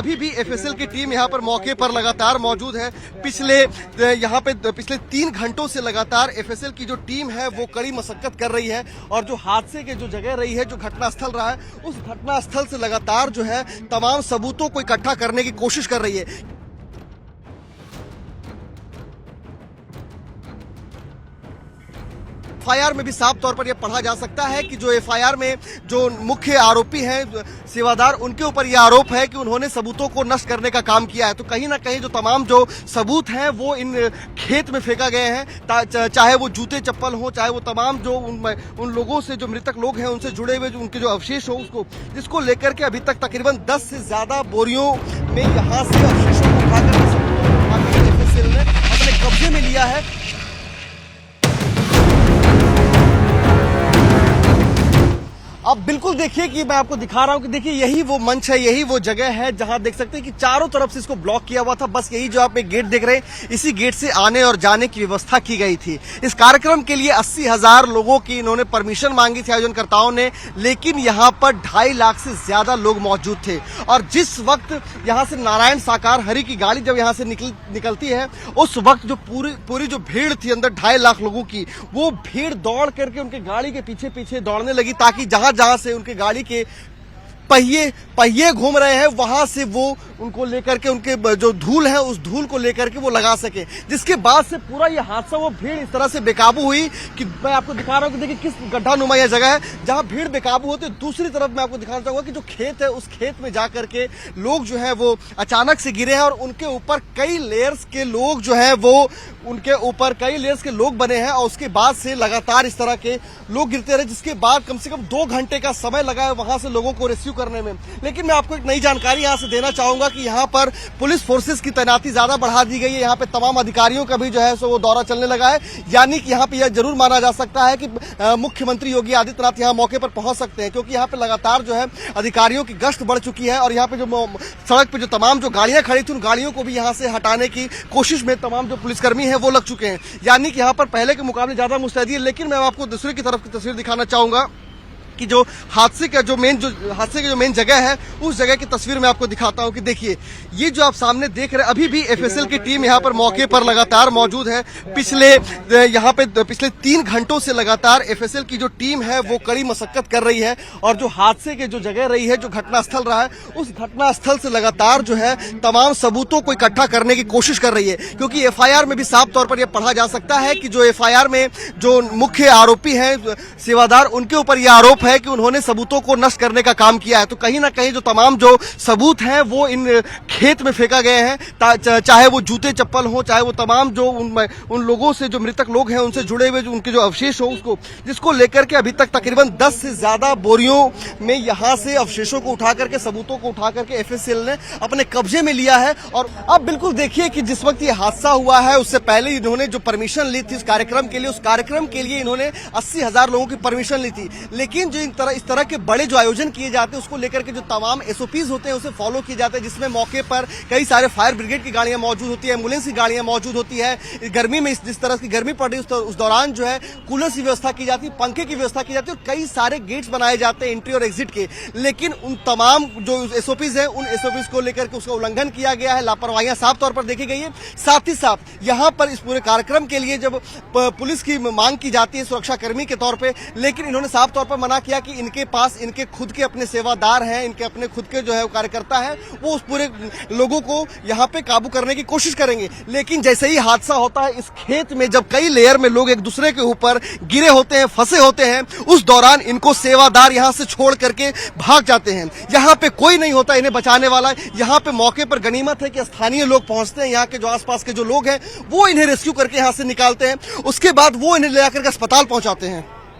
अभी भी एफएसएल की टीम यहाँ पर मौके पर लगातार मौजूद है। पिछले 3 घंटों से लगातार एफएसएल की जो टीम है वो कड़ी मशक्कत कर रही है और जो हादसे के जो जगह रही है, जो घटनास्थल रहा है, उस घटनास्थल से लगातार जो है तमाम सबूतों को इकट्ठा करने की कोशिश कर रही है। एफआईआर में भी साफ तौर पर यह पढ़ा जा सकता है कि जो एफआईआर में जो मुख्य आरोपी हैं सेवादार, उनके ऊपर यह आरोप है कि उन्होंने सबूतों को नष्ट करने का काम किया है। तो कहीं ना कहीं जो तमाम जो सबूत हैं वो इन खेत में फेंका गए हैं, चाहे वो जूते चप्पल हो, चाहे वो तमाम जो उन लोगों से जो मृतक लोग हैं उनसे जुड़े हुए जो उनके जो अवशेष हो, उसको जिसको लेकर के अभी तक तकरीबन 10 से ज्यादा बोरियों में यहाँ से अवशेषों को उठाकर एफएसएल ने अपने कब्जे में लिया है। अब बिल्कुल देखिए कि मैं आपको दिखा रहा हूं कि देखिए यही वो मंच है, यही वो जगह है जहां देख सकते हैं कि चारों तरफ से इसको ब्लॉक किया हुआ था। बस यही जो आप एक गेट देख रहे हैं, इसी गेट से आने और जाने की व्यवस्था की गई थी। इस कार्यक्रम के लिए 80,000 लोगों की इन्होंने परमिशन मांगी थी आयोजनकर्ताओं ने, लेकिन यहां पर 2.5 लाख से ज्यादा लोग मौजूद थे। और जिस वक्त यहां से नारायण साकार हरि की गाड़ी जब यहां से निकलती है, उस वक्त जो पूरी जो भीड़ थी अंदर 2.5 लाख लोगों की, वो भीड़ दौड़ करके उनके गाड़ी के पीछे पीछे दौड़ने लगी ताकि जहां से उनके गाड़ी के पहिए घूम रहे हैं वहां से वो उनको लेकर के उनके जो धूल है उस धूल को लेकर के वो लगा सके। जिसके बाद से पूरा ये हादसा, वो भीड़ इस तरह से बेकाबू हुई कि मैं आपको दिखा रहा हूं कि देखिए किस गड्ढा नुमा यह जगह है जहां भीड़ बेकाबू होती है। दूसरी तरफ मैं आपको दिखाना चाहूंगा कि जो खेत है उस खेत में जाकर के लोग जो है वो अचानक से गिरे हैं और उनके ऊपर कई लेयर्स के लोग जो है वो उनके ऊपर कई लेयर्स के लोग बने हैं और उसके बाद से लगातार इस तरह के लोग गिरते रहे, जिसके बाद कम से कम 2 घंटे का समय लगा है वहां से लोगों को रेस्क्यू करने में। लेकिन मैं आपको एक नई जानकारी यहां से देना चाहूंगा कि यहां पर पुलिस फोर्सेस की तैनाती ज्यादा बढ़ा दी गई है। यहां पे तमाम अधिकारियों का भी जो है सो वो दौरा चलने लगा है, यानी कि यहां पे यह जरूर माना जा सकता है कि मुख्यमंत्री योगी आदित्यनाथ यहां मौके पर पहुंच सकते हैं, क्योंकि यहां पे लगातार जो है अधिकारियों की गश्त बढ़ चुकी है और यहां पे जो सड़क पे जो तमाम जो गाड़ियां खड़ी थी उन गाड़ियों को भी यहां से हटाने की कोशिश में तमाम जो पुलिसकर्मी है वो लग चुके हैं, यानी कि यहां पर पहले के मुकाबले ज्यादा मुस्तैदी है। लेकिन मैं आपको दूसरे की तरफ की तस्वीर दिखाना चाहूंगा कि जो हादसे की जो मेन जगह है उस जगह की तस्वीर मैं आपको दिखाता हूं कि देखिए ये जो आप सामने देख रहे हैं, अभी भी एफएसएल की टीम यहां पर मौके पर लगातार मौजूद है। पिछले 3 घंटों से लगातार एफएसएल की जो टीम है वो कड़ी मशक्कत कर रही है और जो हादसे के जो जगह रही है, जो घटनास्थल रहा है, उस घटनास्थल से लगातार जो है तमाम सबूतों को इकट्ठा करने की कोशिश कर रही है। क्योंकि एफआईआर में भी साफ तौर पर यह पढ़ा जा सकता है कि जो एफआईआर में जो मुख्य आरोपी हैं सेवादार, उनके ऊपर यह आरोप है कि उन्होंने सबूतों को नष्ट करने का काम किया है। तो कहीं ना कहीं जो तमाम जो सबूत हैं वो इन खेत में फेंका गए हैं, चाहे वो जूते चप्पल हो, चाहे वो तमाम जो उन लोगों से जो मृतक लोग हैं उनसे जुड़े हुए जो उनके जो अवशेष हो, उसको जिसको लेकर के अभी तक तकरीबन 10 से ज्यादा बोरियों में यहां से अवशेषों को उठा करके, सबूतों को उठा करके एफएसएल ने अपने कब्जे में लिया है। और अब बिल्कुल देखिए कि जिस वक्त ये हादसा हुआ है उससे पहले इन्होंने जो परमिशन ली थी उस कार्यक्रम के लिए इन्होंने 80,000 लोगों की परमिशन ली थी। लेकिन इस तरह के बड़े जो आयोजन किए जाते हैं उसको लेकर के जो तमाम एसओपीज होते हैं उसे फॉलो किए जाते हैं, जिसमें मौके पर कई सारे फायर ब्रिगेड की गाड़ियां मौजूद होती है, एम्बुलेंस की गाड़ियां मौजूद होती है। गर्मी में जिस तरह की गर्मी पड़ रही है उस दौरान जो है कूलर की व्यवस्था की जाती है, पंखे की व्यवस्था की जाती है और कई सारे गेट्स बनाए जाते हैं एंट्री और एग्जिट के। लेकिन उन तमाम जो एसओपीज है उन एसओपीज को लेकर के उसका उल्लंघन किया गया है, लापरवाहियां साफ तौर पर देखी गई है। साथ ही साथ यहां पर इस पूरे कार्यक्रम के लिए जब पुलिस की मांग की जाती है सुरक्षाकर्मी के तौर पर, लेकिन इन्होंने साफ तौर पर मना किया कि इनके पास इनके खुद के अपने सेवादार हैं, इनके अपने खुद के जो है कार्यकर्ता हैं, वो उस पूरे लोगों को यहां पे काबू करने की कोशिश करेंगे। लेकिन जैसे ही हादसा होता है इस खेत में, जब कई लेयर में लोग एक दूसरे के ऊपर गिरे होते हैं, फंसे होते हैं, उस दौरान इनको सेवादार यहां से छोड़ करके भाग जाते हैं। यहां पे कोई नहीं होता इन्हें बचाने वाला। यहां पे मौके पर गनीमत है कि स्थानीय लोग पहुंचते हैं, यहां के जो आसपास के जो लोग हैं वो इन्हें रेस्क्यू करके यहां से निकालते हैं, उसके बाद वो इन्हें ले जाकर के अस्पताल पहुंचाते हैं।